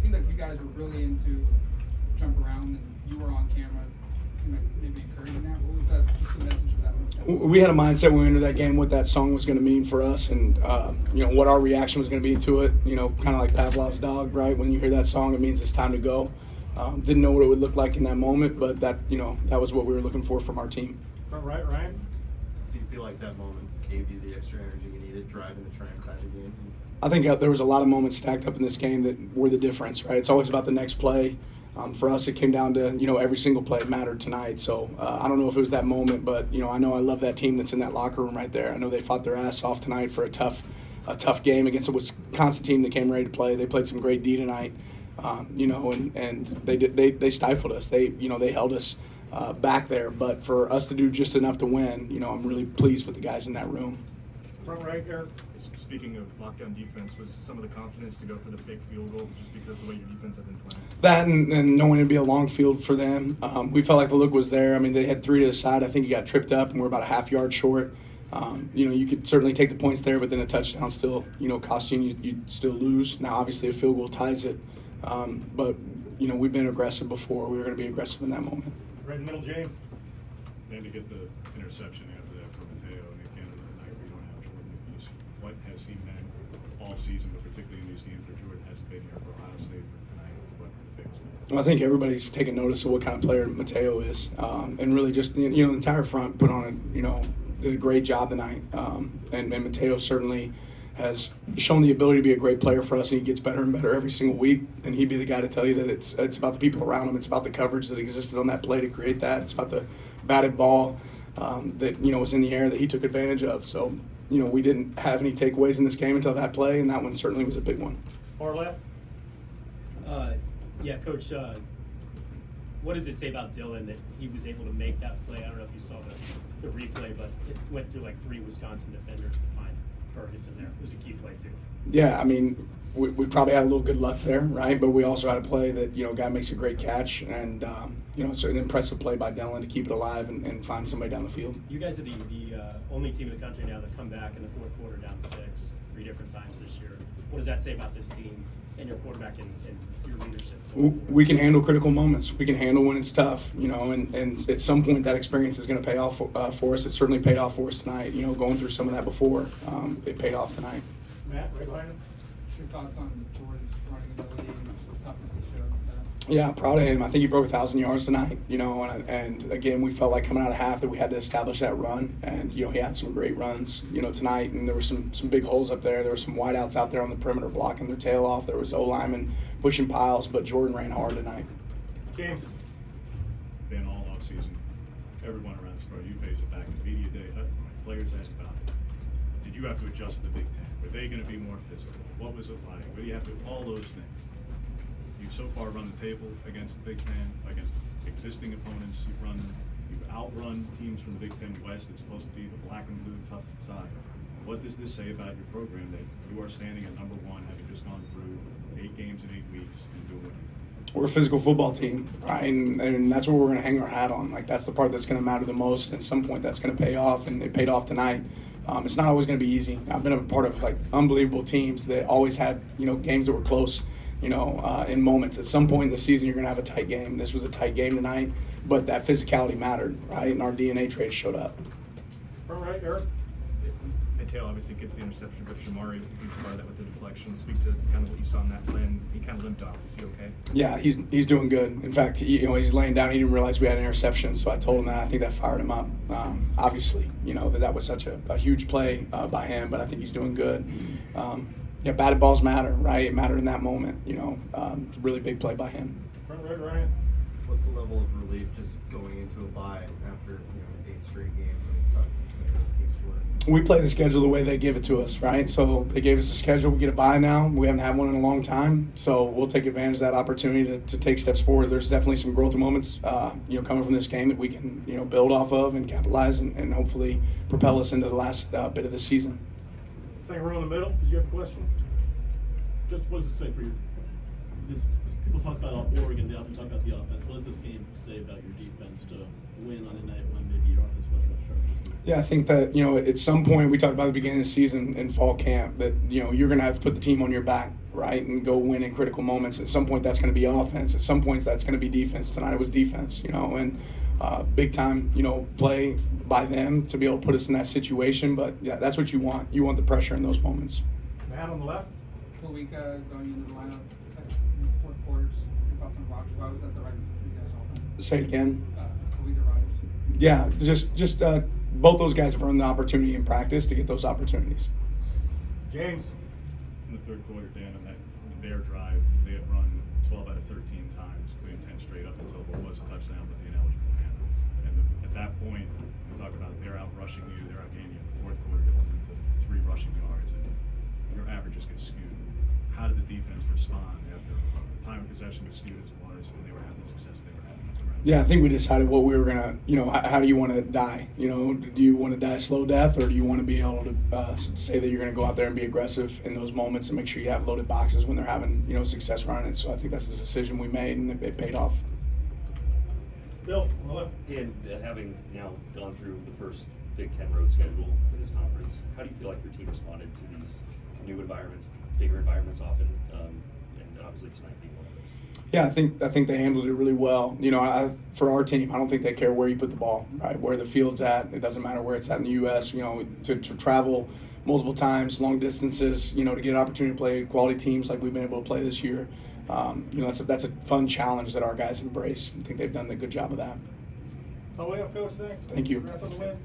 seemed like you guys were really into jump around, and you were on camera. It seemed like maybe encouraging that. What was that? Just the message of that? We had a mindset when we entered that game what that song was going to mean for us, and what our reaction was going to be to it. Kind of like Pavlov's dog, right? When you hear that song, it means it's time to go. Didn't know what it would look like in that moment, but that was what we were looking for from our team. Front right, Ryan. Do you feel like that moment gave you the extra energy you needed driving the train type of games? I think there was a lot of moments stacked up in this game that were the difference, right? It's always about the next play. For us, it came down to, every single play mattered tonight. So I don't know if it was that moment, but, I know I love that team that's in that locker room right there. I know they fought their ass off tonight for a tough game against a Wisconsin team that came ready to play. They played some great D tonight, and they stifled us. They held us back there. But for us to do just enough to win, I'm really pleased with the guys in that room. Front right, Eric. Speaking of lockdown defense, was some of the confidence to go for the fake field goal just because of the way your defense had been playing? That and knowing it'd be a long field for them. We felt like the look was there. I mean, they had 3 to the side. I think he got tripped up, and we're about a half yard short. You could certainly take the points there, but then a touchdown still, costing you'd still lose. Now, obviously, a field goal ties it. But, we've been aggressive before. We were going to be aggressive in that moment. Right in the middle, James. And to get the interception after that from Mateo, and again, tonight we don't have Jordan. Just what has he meant all season, but particularly in these games where Jordan hasn't been here for Ohio State for tonight, what Mateo's meant? Well, I think everybody's taking notice of what kind of player Mateo is, and really just the entire front put on did a great job tonight, and Mateo certainly has shown the ability to be a great player for us, and he gets better and better every single week. And he'd be the guy to tell you that it's about the people around him, it's about the coverage that existed on that play to create that, it's about the batted ball that was in the air that he took advantage of. So we didn't have any takeaways in this game until that play, and that one certainly was a big one. Far left. Yeah, Coach, what does it say about Dylan that he was able to make that play? I don't know if you saw the replay, but it went through like 3 Wisconsin defenders to find Ferguson there. It was a key play too. Yeah, I mean, we probably had a little good luck there, right? But we also had a play that, guy makes a great catch, and, it's an impressive play by Dylan to keep it alive and find somebody down the field. You guys are the only team in the country now that come back in the fourth quarter down 6 3 different times this year. What does that say about this team and your quarterback and your leadership? We can handle critical moments. We can handle when it's tough, and at some point that experience is going to pay off for us. It certainly paid off for us tonight, going through some of that before. It paid off tonight. Matt, right behind him. What's your thoughts on Jordan's running ability and just the toughness he showed with that? Yeah, proud of him. I think he broke 1,000 yards tonight, and again, we felt like coming out of half that we had to establish that run, and, he had some great runs, tonight, and there were some big holes up there. There were some wideouts out there on the perimeter blocking their tail off. There was O-linemen pushing piles, but Jordan ran hard tonight. James. Been all offseason, everyone around this part, you face it back in media day, players asked about it. Did you have to adjust to the Big Ten? Were they going to be more physical? What was it like? What do you have to, all those things? You've so far run the table against the Big Ten, against existing opponents. You've outrun teams from the Big Ten West. It's supposed to be the black and blue tough side. What does this say about your program that you are standing at number 1, having just gone through 8 games in 8 weeks and doing it? We're a physical football team, right? And that's what we're going to hang our hat on. Like, that's the part that's going to matter the most. And at some point, that's going to pay off, and it paid off tonight. It's not always going to be easy. I've been a part of unbelievable teams that always had games that were close. In moments. At some point in the season, you're going to have a tight game. This was a tight game tonight, but that physicality mattered, right? And our DNA traits showed up. Front right, Eric. Mateo obviously gets the interception, but Shamari, you part of that with the deflection. Speak to kind of what you saw in that play, and he kind of limped off. Is he okay? Yeah, he's doing good. In fact, he's laying down. He didn't realize we had an interception, so I told him that. I think that fired him up. Obviously, that was such a huge play by him, but I think he's doing good. Batted balls matter, right? It mattered in that moment. It's a really big play by him. Front right, Ryan. What's the level of relief just going into a bye after 8 straight games and as tough as those games were? We play the schedule the way they give it to us, right? So they gave us a schedule. We get a bye now. We haven't had one in a long time, so we'll take advantage of that opportunity to take steps forward. There's definitely some growth moments, coming from this game that we can, build off of and capitalize and hopefully propel us into the last bit of the season. Second row in the middle. Did you have a question? Just what does it say for you? People talk about Oregon, they often talk about the offense. What does this game say about your defense to win on a night when maybe your offense wasn't as sharp? Yeah, I think that, at some point, we talked about at the beginning of the season in fall camp that, you're going to have to put the team on your back, right, and go win in critical moments. At some point, that's going to be offense. At some points, that's going to be defense. Tonight it was defense, and big time, play by them to be able to put us in that situation. But, yeah, that's what you want. You want the pressure in those moments. Matt on the left. Kawika going into the lineup, fourth quarter, just your thoughts on Rogers. Why was that the right move for you guys offensively? Say it again. Kawika Rogers. Yeah, just both those guys have earned the opportunity in practice to get those opportunities. James. In the third quarter, Dan, on their drive, they had run 12 out of 13 times, clean 10 straight up until there was a touchdown with the ineligible man. And at that point, we talk about they're out rushing you, they're out gaining you. In the fourth quarter, they hold them to 3 rushing yards, and your averages get skewed. How did the defense respond after the time of possession was skewed as it was, and they were having the success they were having? Yeah, I think we decided what we were gonna. How do you want to die? Do you want to die a slow death, or do you want to be able to say that you're going to go out there and be aggressive in those moments and make sure you have loaded boxes when they're having success running it? So I think that's the decision we made, and it paid off. Bill on the left. Dan, having now gone through the first Big Ten road schedule in this conference, how do you feel like your team responded to these new environments, bigger environments often, and obviously tonight being one of those? Yeah, I think they handled it really well. For our team, I don't think they care where you put the ball, right? Where the field's at, it doesn't matter where it's at in the U.S. To travel multiple times, long distances, to get an opportunity to play quality teams like we've been able to play this year. That's a fun challenge that our guys embrace. I think they've done a good job of that. So we have Coach. Thanks. Thank you. Congrats on the win.